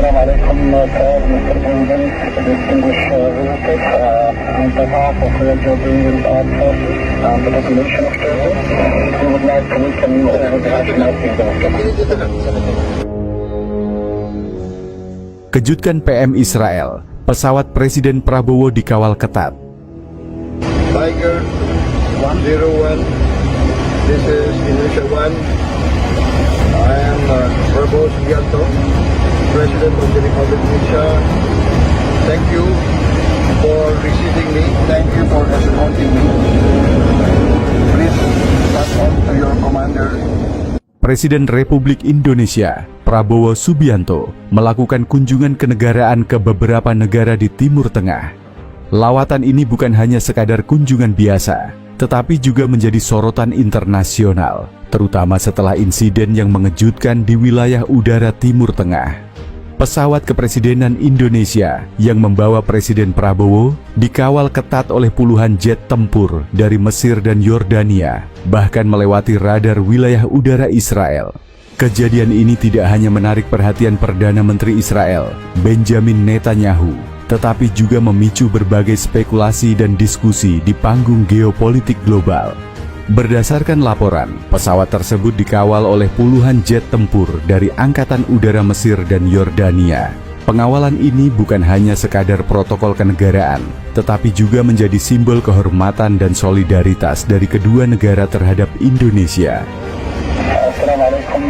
Assalamualaikum Mr. President, distinguished visitors. On behalf of the Jordanian Armed Forces and the population of Turkey, we would like to welcome you over the National Kingdom. Kejutkan PM Israel, pesawat Presiden Prabowo dikawal ketat. Tiger 101, this is Indonesia 1. I am Prabowo Subianto, President of the Republic of Indonesia. Thank you for receiving me. Thank you for escorting me. Please pass on to your commander. Presiden Republik Indonesia, Prabowo Subianto, melakukan kunjungan kenegaraan ke beberapa negara di Timur Tengah. Lawatan ini bukan hanya sekadar kunjungan biasa, tetapi juga menjadi sorotan internasional, terutama setelah insiden yang mengejutkan di wilayah udara Timur Tengah. Pesawat kepresidenan Indonesia yang membawa Presiden Prabowo dikawal ketat oleh puluhan jet tempur dari Mesir dan Yordania, bahkan melewati radar wilayah udara Israel. Kejadian ini tidak hanya menarik perhatian Perdana Menteri Israel, Benjamin Netanyahu, tetapi juga memicu berbagai spekulasi dan diskusi di panggung geopolitik global. Berdasarkan laporan, pesawat tersebut dikawal oleh puluhan jet tempur dari Angkatan Udara Mesir dan Yordania. Pengawalan ini bukan hanya sekadar protokol kenegaraan, tetapi juga menjadi simbol kehormatan dan solidaritas dari kedua negara terhadap Indonesia. Assalamualaikum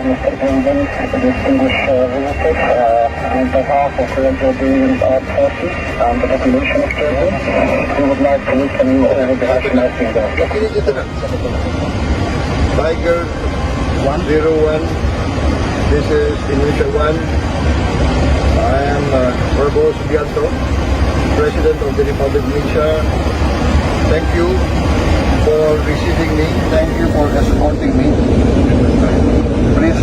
Mr. President, distinguished visitors. On behalf of the Jordanian Armed Forces and the population of Turkey, we would like to welcome you over the National Kingdom. Tiger 101, this is Indonesia 1. I am Prabowo Subianto, President of the Republic of Indonesia. Thank you for receiving me. Thank you for escorting me. Please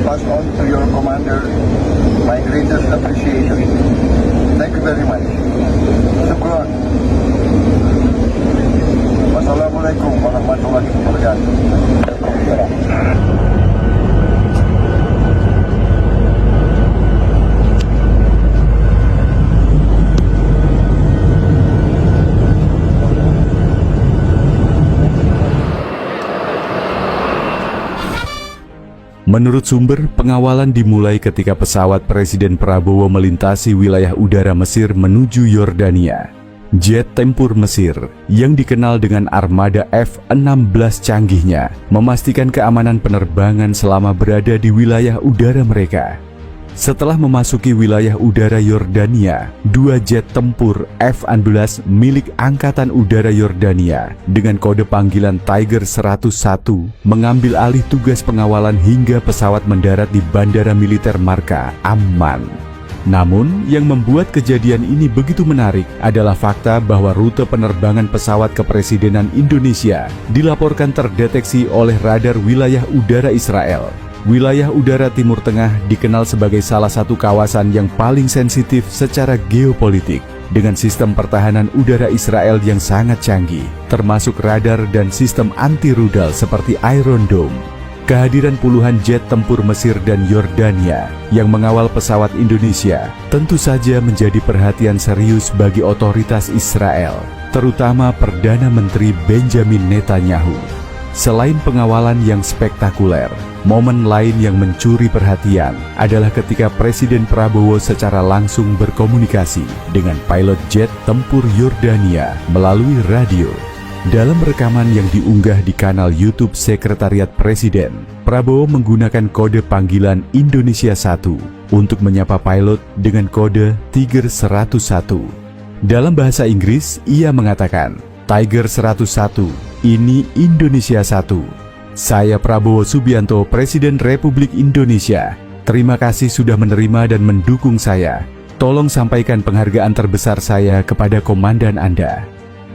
pass on to your commander my greatest appreciation. Thank you very much. Syukran. Wassalamualaikum warahmatullahi wabarakatuh. Menurut sumber, pengawalan dimulai ketika pesawat Presiden Prabowo melintasi wilayah udara Mesir menuju Yordania. Jet tempur Mesir, yang dikenal dengan armada F-16 canggihnya, memastikan keamanan penerbangan selama berada di wilayah udara mereka. Setelah memasuki wilayah udara Yordania, dua jet tempur F-16 milik Angkatan Udara Yordania dengan kode panggilan Tiger 101 mengambil alih tugas pengawalan hingga pesawat mendarat di Bandara Militer Marka, Amman. Namun, yang membuat kejadian ini begitu menarik adalah fakta bahwa rute penerbangan pesawat kepresidenan Indonesia dilaporkan terdeteksi oleh radar wilayah udara Israel. Wilayah udara Timur Tengah dikenal sebagai salah satu kawasan yang paling sensitif secara geopolitik, dengan sistem pertahanan udara Israel yang sangat canggih, termasuk radar dan sistem anti-rudal seperti Iron Dome. Kehadiran puluhan jet tempur Mesir dan Yordania yang mengawal pesawat Indonesia tentu saja menjadi perhatian serius bagi otoritas Israel, terutama Perdana Menteri Benjamin Netanyahu. Selain pengawalan yang spektakuler, momen lain yang mencuri perhatian adalah ketika Presiden Prabowo secara langsung berkomunikasi dengan pilot jet tempur Yordania melalui radio. Dalam rekaman yang diunggah di kanal YouTube Sekretariat Presiden, Prabowo menggunakan kode panggilan Indonesia 1 untuk menyapa pilot dengan kode Tiger 101. Dalam bahasa Inggris, ia mengatakan, "Tiger 101, ini Indonesia 1. Saya Prabowo Subianto, Presiden Republik Indonesia. Terima kasih sudah menerima dan mendukung saya. Tolong sampaikan penghargaan terbesar saya kepada komandan Anda."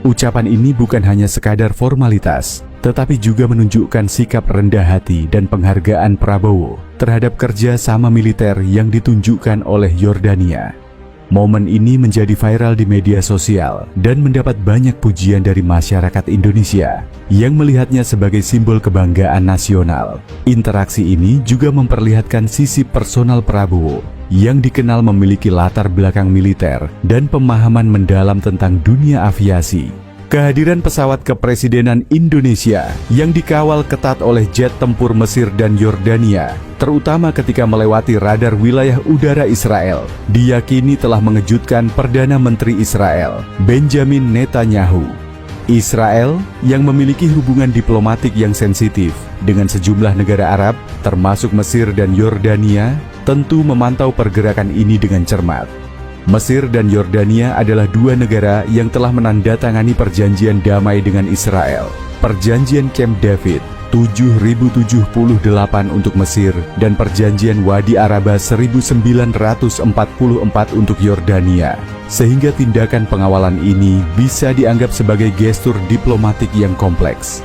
Ucapan ini bukan hanya sekadar formalitas, tetapi juga menunjukkan sikap rendah hati dan penghargaan Prabowo terhadap kerja sama militer yang ditunjukkan oleh Yordania. Momen ini menjadi viral di media sosial dan mendapat banyak pujian dari masyarakat Indonesia yang melihatnya sebagai simbol kebanggaan nasional. Interaksi ini juga memperlihatkan sisi personal Prabowo yang dikenal memiliki latar belakang militer dan pemahaman mendalam tentang dunia aviasi. Kehadiran pesawat kepresidenan Indonesia yang dikawal ketat oleh jet tempur Mesir dan Yordania, terutama ketika melewati radar wilayah udara Israel, diyakini telah mengejutkan Perdana Menteri Israel, Benjamin Netanyahu. Israel yang memiliki hubungan diplomatik yang sensitif dengan sejumlah negara Arab, termasuk Mesir dan Yordania, tentu memantau pergerakan ini dengan cermat. Mesir dan Yordania adalah dua negara yang telah menandatangani perjanjian damai dengan Israel. Perjanjian Camp David 7078 untuk Mesir dan perjanjian Wadi Araba 1944 untuk Yordania. Sehingga tindakan pengawalan ini bisa dianggap sebagai gestur diplomatik yang kompleks.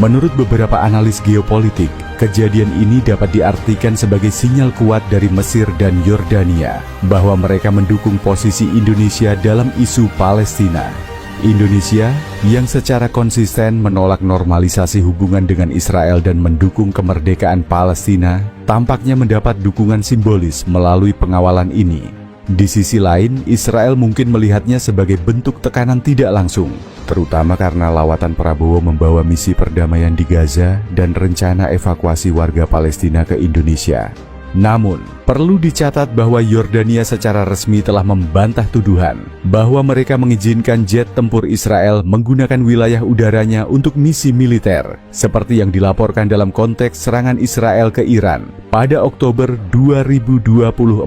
Menurut beberapa analis geopolitik, kejadian ini dapat diartikan sebagai sinyal kuat dari Mesir dan Yordania bahwa mereka mendukung posisi Indonesia dalam isu Palestina. Indonesia yang secara konsisten menolak normalisasi hubungan dengan Israel dan mendukung kemerdekaan Palestina, tampaknya mendapat dukungan simbolis melalui pengawalan ini. Di sisi lain, Israel mungkin melihatnya sebagai bentuk tekanan tidak langsung, terutama karena lawatan Prabowo membawa misi perdamaian di Gaza dan rencana evakuasi warga Palestina ke Indonesia. Namun, perlu dicatat bahwa Yordania secara resmi telah membantah tuduhan bahwa mereka mengizinkan jet tempur Israel menggunakan wilayah udaranya untuk misi militer, seperti yang dilaporkan dalam konteks serangan Israel ke Iran pada Oktober 2024.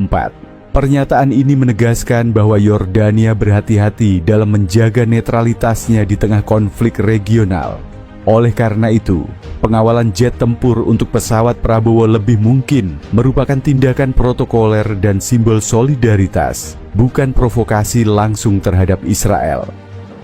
Pernyataan ini menegaskan bahwa Yordania berhati-hati dalam menjaga netralitasnya di tengah konflik regional. Oleh karena itu, pengawalan jet tempur untuk pesawat Prabowo lebih mungkin merupakan tindakan protokoler dan simbol solidaritas, bukan provokasi langsung terhadap Israel.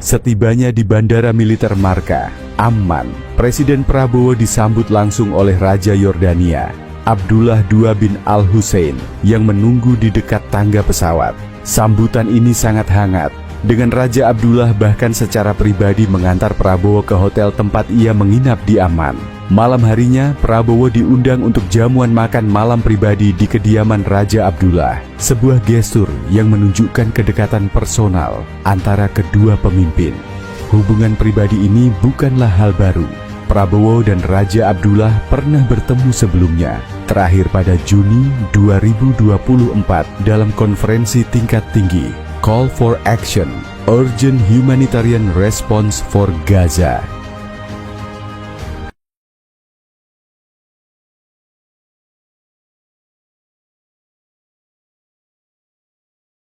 Setibanya di Bandara Militer Marka, Amman, Presiden Prabowo disambut langsung oleh Raja Yordania, Abdullah II bin Al-Hussein, yang menunggu di dekat tangga pesawat. Sambutan ini sangat hangat, dengan Raja Abdullah bahkan secara pribadi mengantar Prabowo ke hotel tempat ia menginap di Amman. Malam harinya, Prabowo diundang untuk jamuan makan malam pribadi di kediaman Raja Abdullah, sebuah gestur yang menunjukkan kedekatan personal antara kedua pemimpin. Hubungan pribadi ini bukanlah hal baru. Prabowo dan Raja Abdullah pernah bertemu sebelumnya, terakhir pada Juni 2024 dalam konferensi tingkat tinggi Call for Action, Urgent Humanitarian Response for Gaza.